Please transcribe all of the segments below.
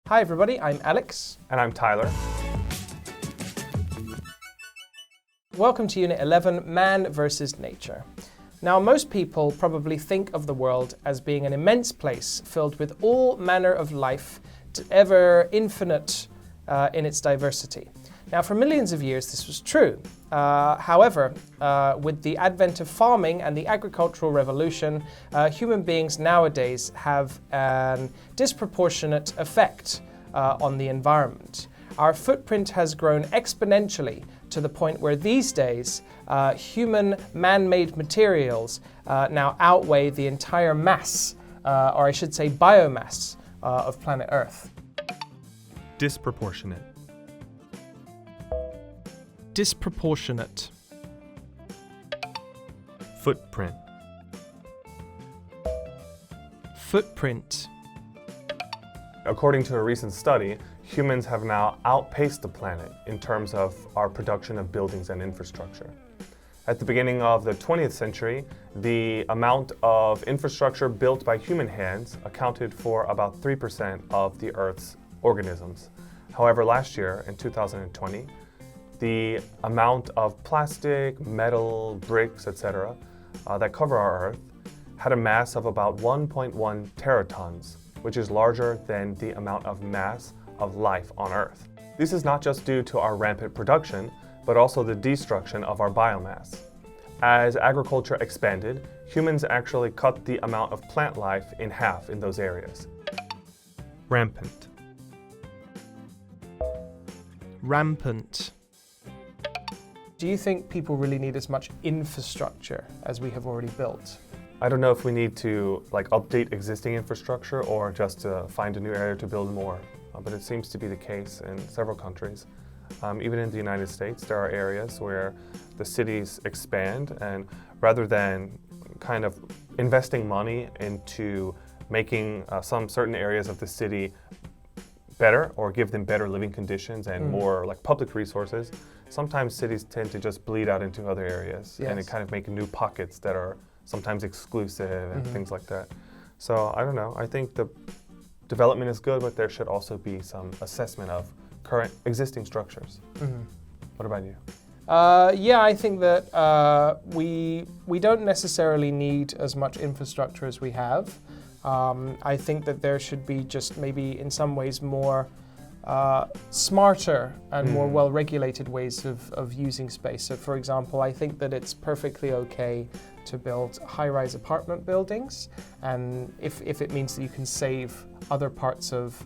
Hi everybody, I'm Alex. And I'm Tyler. Welcome to Unit 11, Man versus Nature. Now, most people probably think of the world as being an immense place filled with all manner of life, ever infinite in its diversity. Now, for millions of years, this was true. However, with the advent of farming and the agricultural revolution, human beings nowadays have a disproportionate effect on the environment. Our footprint has grown exponentially to the point where these days, human man-made materials now outweigh the entire mass, or I should say biomass, of planet Earth. Disproportionate. Disproportionate. Footprint. Footprint. According to a recent study, humans have now outpaced the planet in terms of our production of buildings and infrastructure. At the beginning of the 20th century, the amount of infrastructure built by human hands accounted for about 3% of the Earth's organisms. However, last year, in 2020, the amount of plastic, metal, bricks, etc. That cover our Earth had a mass of about 1.1 teratons, which is larger than the amount of mass of life on Earth. This is not just due to our rampant production, but also the destruction of our biomass. As agriculture expanded, humans actually cut the amount of plant life in half in those areas. Rampant. Rampant. Do you think people really need as much infrastructure as we have already built? I don't know if we need to update existing infrastructure or just to find a new area to build more, but it seems to be the case in several countries. Even in the United States, there are areas where the cities expand, and rather than kind of investing money into making some certain areas of the city better or give them better living conditions and more public resources, sometimes cities tend to just bleed out into other areas and it kind of make new pockets that are sometimes exclusive and things like that. So I don't know, I think the development is good, but there should also be some assessment of current existing structures. What about you? Yeah, I think that we don't necessarily need as much infrastructure as we have. I think that there should be just maybe in some ways more smarter and more well-regulated ways of using space. So for example, I think that it's perfectly okay to build high-rise apartment buildings, and if it means that you can save other parts of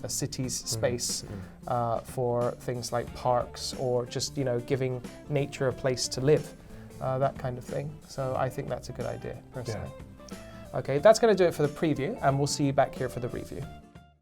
a city's space for things like parks or just giving nature a place to live, that kind of thing. So I think that's a good idea, personally. Yeah. Okay, that's going to do it for the preview, and we'll see you back here for the review.